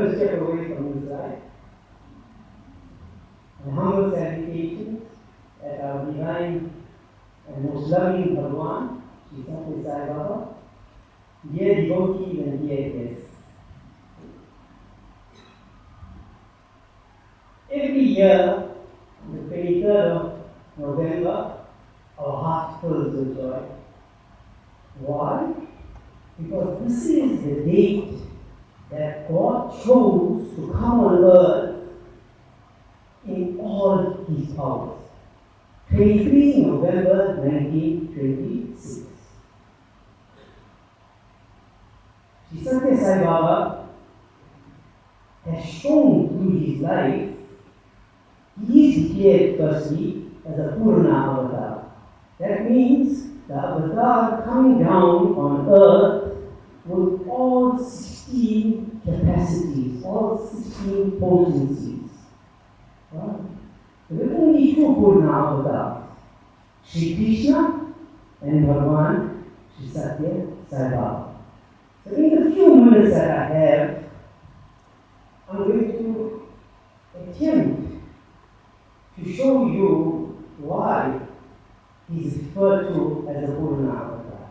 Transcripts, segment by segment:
to step away from this life. My humble salutations at our divine and most loving Bhagwan, Sri Sathya Sai Baba, dear devotees and dear guests. Every year, on the 23rd of November, our heart fills with joy. Why? Because this is the date that God chose to come on earth in all His powers. 23 November 1926. Sri Sathya Sai Baba has shown through his life. He is declared firstly as a Purna Avatar. That means the Avatar coming down on earth with all 16 capacities, all 16 potencies. Right? There are only two Purna Avatars, Sri Krishna and Bhagwan Sri Sathya Sai Baba. So in the few minutes that I have, I'm going to attempt to show you why he is referred to as a Purna Avatar.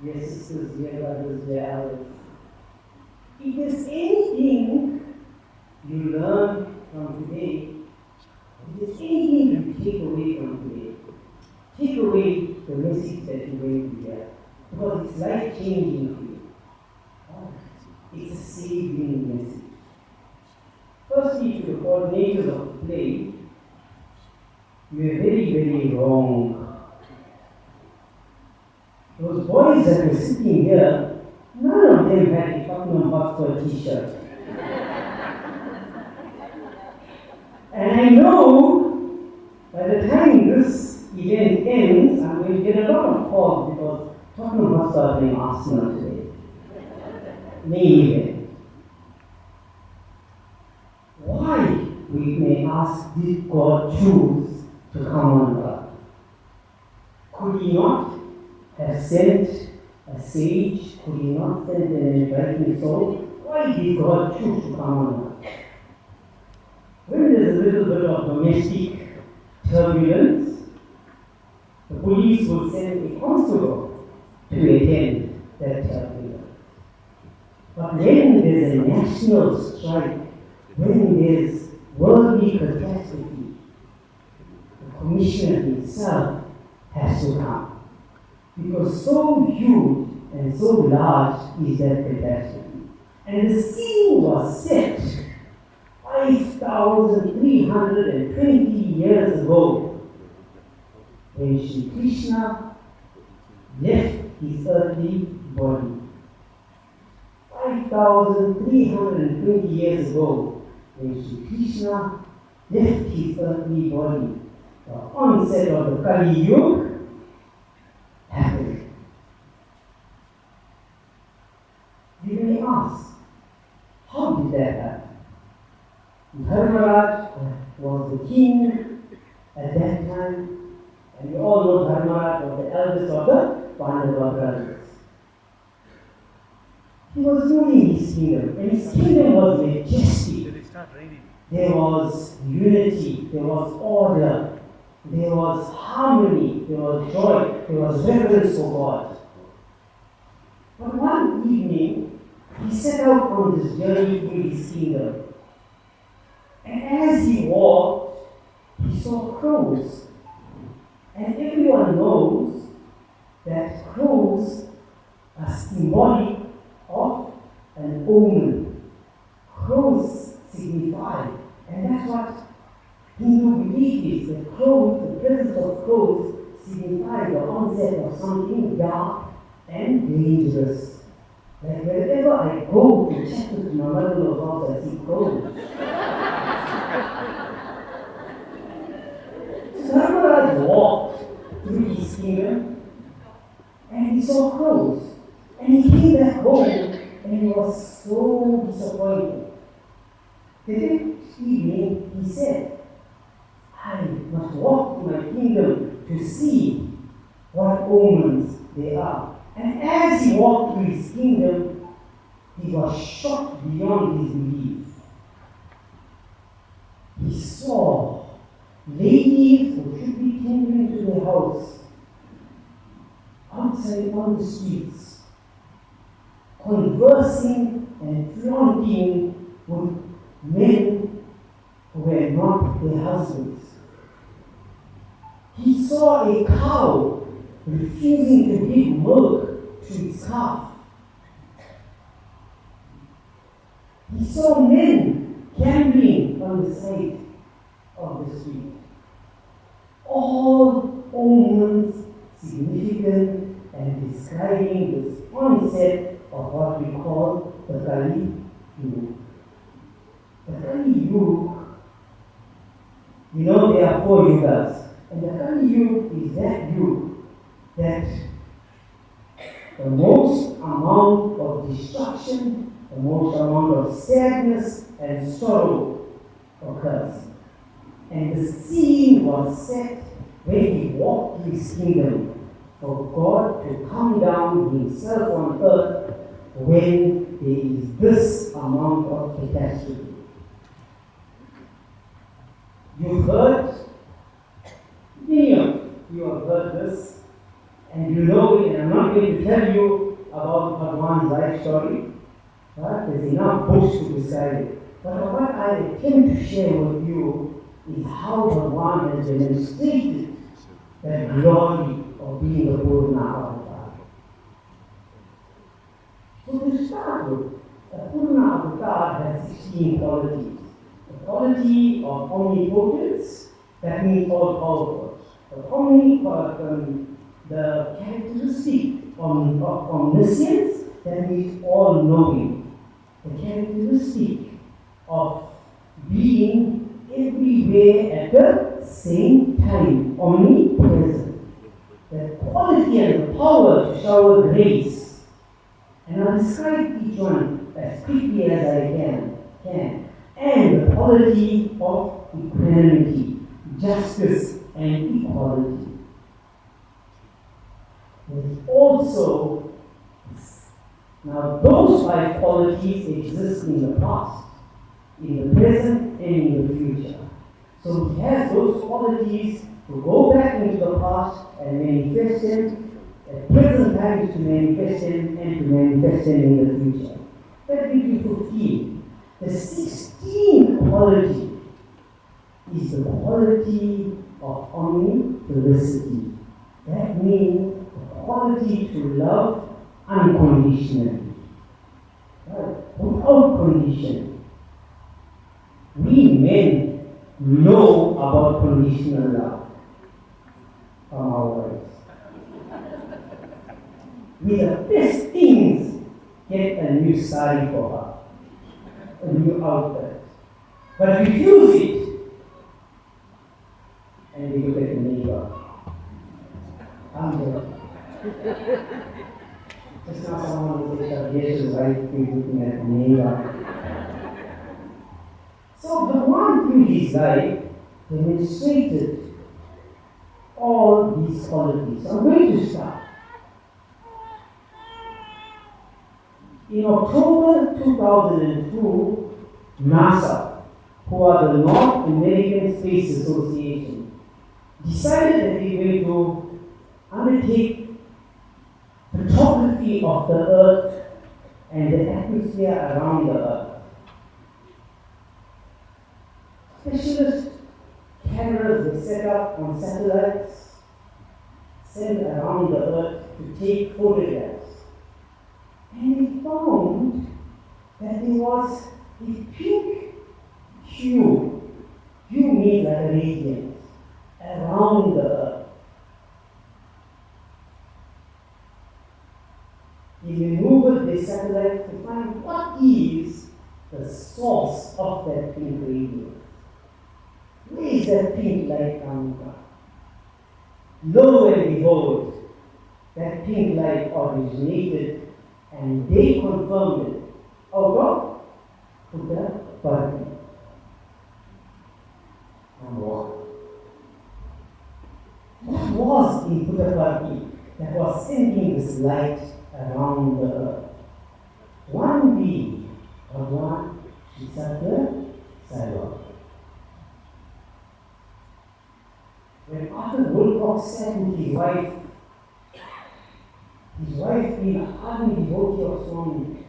Dear sisters, dear brothers, dear elders, if there's anything you learn from today, if there's anything you take away from today, take away the message that you're going to hear, because it's life-changing for you. It's a saving message. Firstly, to the coordinators of the play, you are very, very wrong. Those boys that were sitting here, none of them had a Tottenham Hotspur t-shirt. And I know by the time this event ends, I'm going to get a lot of calls because Tottenham Hotspur are playing Arsenal today. Main event. Why, we may ask, did God choose to come on earth? Could He not have sent a sage? Could He not send an enlightened soul? Why did God choose to come on earth? When there's a little bit of domestic turbulence, the police will send a constable to attend that turbulence. But when there's a national strike, when there's worldly catastrophe, the commissioner himself has to come. Because so huge and so large is that catastrophe. And the scene was set 5,320 years ago when Sri Krishna left his earthly body. 5,320 years ago when Sri Krishna left his earthly body, the onset of the Kali Yuga happened. You may ask, how did that happen? Dharmaraj was the king at that time, and we all know Dharmaraj was the eldest of the Pandava brothers. He was ruling his kingdom, and his kingdom was majestic. There was unity, there was order, there was harmony, there was joy, there was reverence for God. But one evening, he set out on this journey through his kingdom. And as he walked, he saw crows. And everyone knows that crows are symbolic of an omen. Crows signify, and that's what Hindu belief is, that crows, the presence of crows, signify the onset of something dark and dangerous. Like wherever I go to check with my mother-in-law's house, I see crows. So Dharmaraj walked through his kingdom and he saw crows. And he came back home and he was so disappointed. The next evening he said, I must walk to my kingdom to see what omens they are. And as he walked through his kingdom, he was shocked beyond his belief. He saw ladies who should be tending to their house outside on the streets, conversing and flaunting with men who were not their husbands. He saw a cow refusing to give milk to its calf. He saw men gambling on the side of the street. All omens significant and describing this onset of what we call the Kali Yuga. The Kali Yuga, you know there are 4 yugas, and the Kali Yuga is that yuga that the most amount of destruction, the most amount of sadness and sorrow occurs. And the scene was set when he walked to his kingdom for God to come down himself on earth when there is this amount of catastrophe. You've heard, many of you have heard this, and you know it, and I'm not going to tell you about Bhagwan's life story. Right? There's enough books to describe it. But what I attempt to share with you is how Bhagwan has demonstrated the glory of being the Purna Avatar. So to start with, the Purna Avatar has 16 qualities. The quality of omnipotence, that means all powerful. The characteristic of omniscience, that means all knowing. The characteristic of being everywhere at the same time, omnipresent. The quality and the power to shower grace. And I'll describe each one as quickly as I can. And the quality of equanimity, justice, and equality. There's also, now those 5 qualities exist in the past, in the present, and in the future. So he has those qualities to go back into the past and manifest them, at present times to manifest them, and to manifest them in the future. That gives you 15. The 16th quality is the quality of omnifelicity. That means the quality to love unconditionally, right? Without condition. We men know about conditional love from our wives. We the best things get a new sari for her, a new outfit, but refuse it, and they look at the neighbor. I'm there. Just now someone will say, yes, is right, we're looking at the neighbor. So the one through his life demonstrated all these qualities. I'm going to start. In October 2002, NASA, who are the North American Space Association, decided that they were going to undertake photography of the Earth and the atmosphere around the Earth. Specialist cameras were set up on satellites sent around the Earth to take photographs. And they found that there was a pink hue means like a radiance, around the Earth. He maneuvered the satellite to find what is the source of that pink radiance. Where is that pink light coming from? Lo and behold, that pink light originated, and they confirmed it out of Buddha Party. What was in Buddha Party that was sending this light around the earth? One be Bhagwan Shri Sathya Sai Baba. When Arthur Wilcox said with his wife being an ardent devotee of Swami,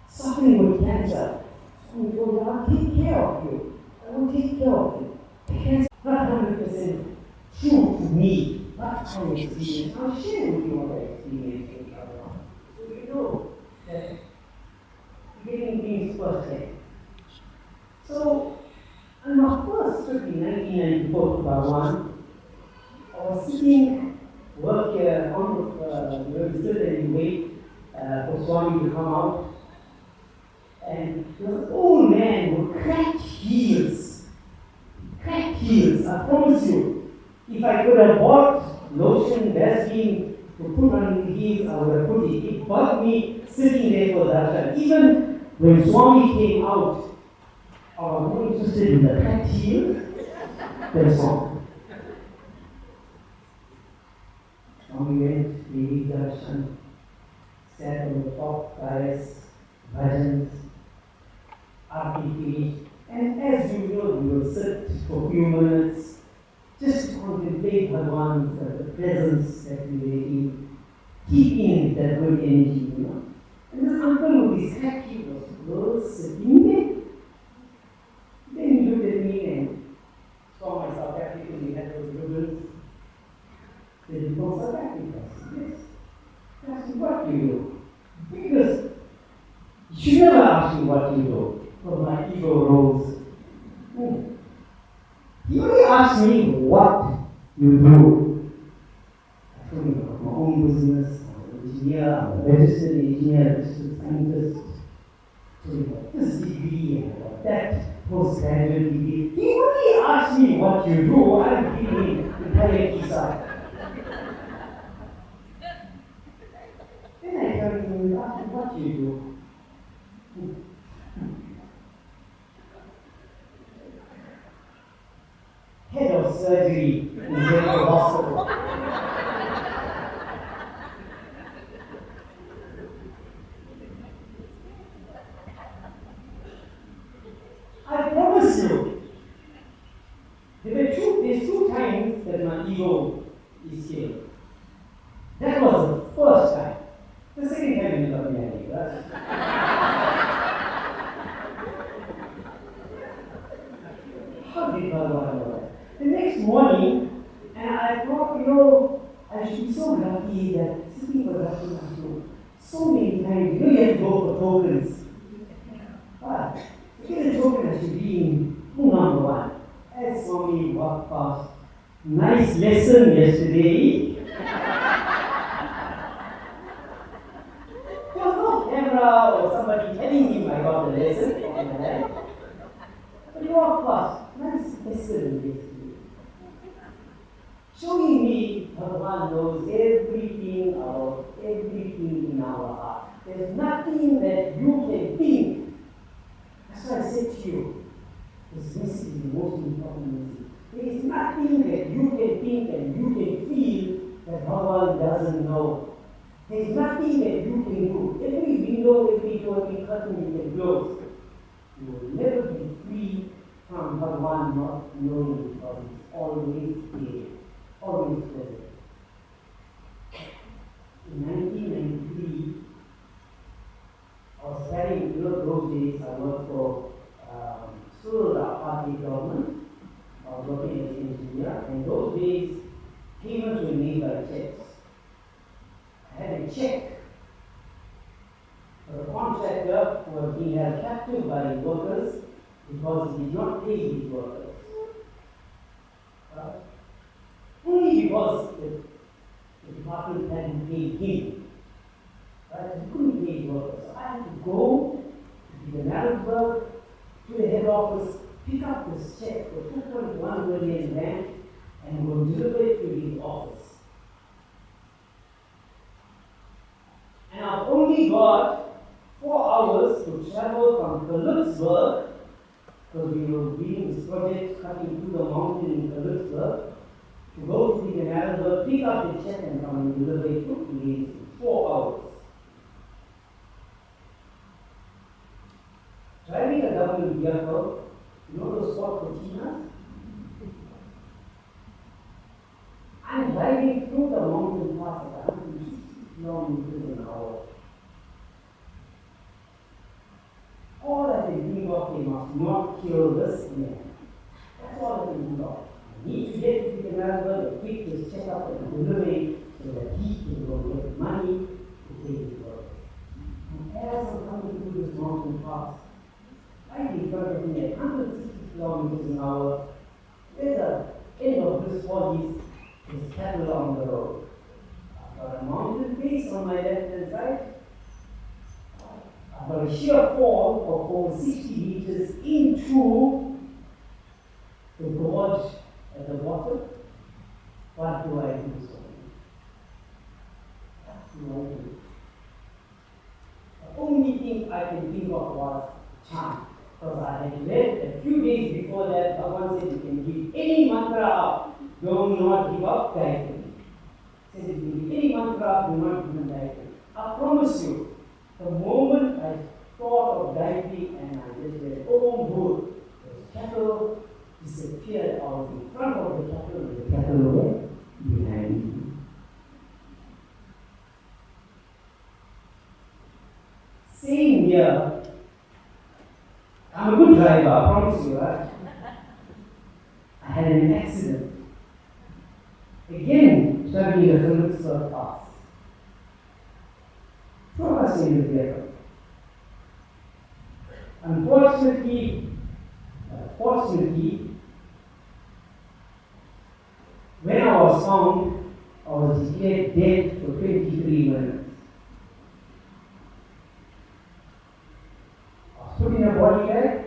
suffering with cancer, Swami told her, I'll take care of you. I will take care of you. The cancer is not 100% true to me, but my experience. I'll share with you what I experienced with Bhagwan. So you know that getting things firsthand. So, on my first trip in 1994 to Bhagwan, I was sitting, work here, on the sit and wait for Swami to come out. And there was an old man with cracked heels. Cracked heels, I promise you. If I could have bought lotion, Vaseline to put on the heels, I would have put it. It bugged me sitting there for darshan. Even when Swami came out, I was more interested in the cracked heels than Swami. Swami went, we did darshan, sat on the top, dais, bhajans, arti finished, and as usual, we will sit for a few minutes just to contemplate Bhagwan's presence that we were in, keep in that good energy, you know. And this uncle with his hat, he was sitting there. Then he looked at me and saw my South African, he had those ribbons. Said, "You from South Africa?" I said, "Yes." I said, "What do you do?" Because you should never ask me what you do, because my ego rose. He only asked me what you do. I told him about my own business, I'm an engineer, I'm a registered engineer, registered scientist. I told him about this degree and about that postgraduate degree. He only asked me what you do, I'm giving him the entire kisa. Then I told him, you asked me what you do. Head of surgery in the hospital. I promise you, there's two times that my ego is killed. That was the first time. The second time you got me angry, right? How did Bhagwan know that? The next morning, and I thought, I should be so lucky that sitting for darshan so many times, you have to go for tokens. But to get a token, I should be in number one. As Swami walked past, nice lesson yesterday. There was no camera or somebody telling him I got the lesson on my life. But he walked past, nice lesson yesterday. Showing me Bhagavan knows everything about everything in our heart. There's nothing that you can think. That's why I said to you, this message is the most important message. There is nothing that you can think and you can feel that Bhagavan doesn't know. There is nothing that you can do. Every window, every door, every curtain you can close. You will never be free from Bhagavan not knowing, because it's always there. Always present. In 1993, I was studying, those days I worked for still the party government. I was working as an engineer, and those days payments were made by checks. I had a check for a contractor who was being held captive by workers because he did not pay his workers. Only because the department hadn't paid him. He couldn't pay his workers. So I had to go to the Johannesburg, to the head office, pick up this check for 2.1 million rand and go deliver it to his office. And I've only got 4 hours to travel from Kalixburg, because we were doing this project cutting through the mountain in Kalixburg, to go to the Johannesburg, pick up the check and come and deliver it to his 4 hours. government vehicle, you know those spot containers? I'm driving through the mountain pass at 160 kilometers an hour. All I can think of, they must not kill this man. That's all I can think of. I need to get to the Melbourne, quick to check up and delivery so that he can go get money to pay his work. And as I'm coming through this mountain pass, right in front of me at 160 kilometers an hour, there's the end of this body, there's cattle on the road. I've got a mountain face on my left hand side. I've got a sheer fall of over 60 meters into the gorge at the bottom. What do I do, so? What do I do? The only thing I can think of was chant. Because I had read a few days before that, Bhagavan said you can give any mantra up, do not give up guidance. He said you can give any mantra up, do not give up guidance. I promise you, the moment I thought of diving and I just went, oh good, the cattle disappeared out in front of the cattle and the cattle were behind me. Same here. I'm a good driver, I promise you, right? I had an accident. Again, traveling a Philipsburg pass. Two of us in the vehicle. Unfortunately, when I was found, I was declared dead for 23 minutes. I was put in a body bag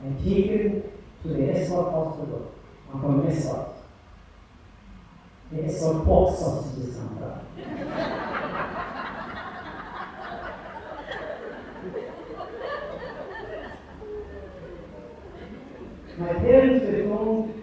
and taken to the Escort hospital. I'm from Escort. The Escort pork sausages sometimes. My parents were told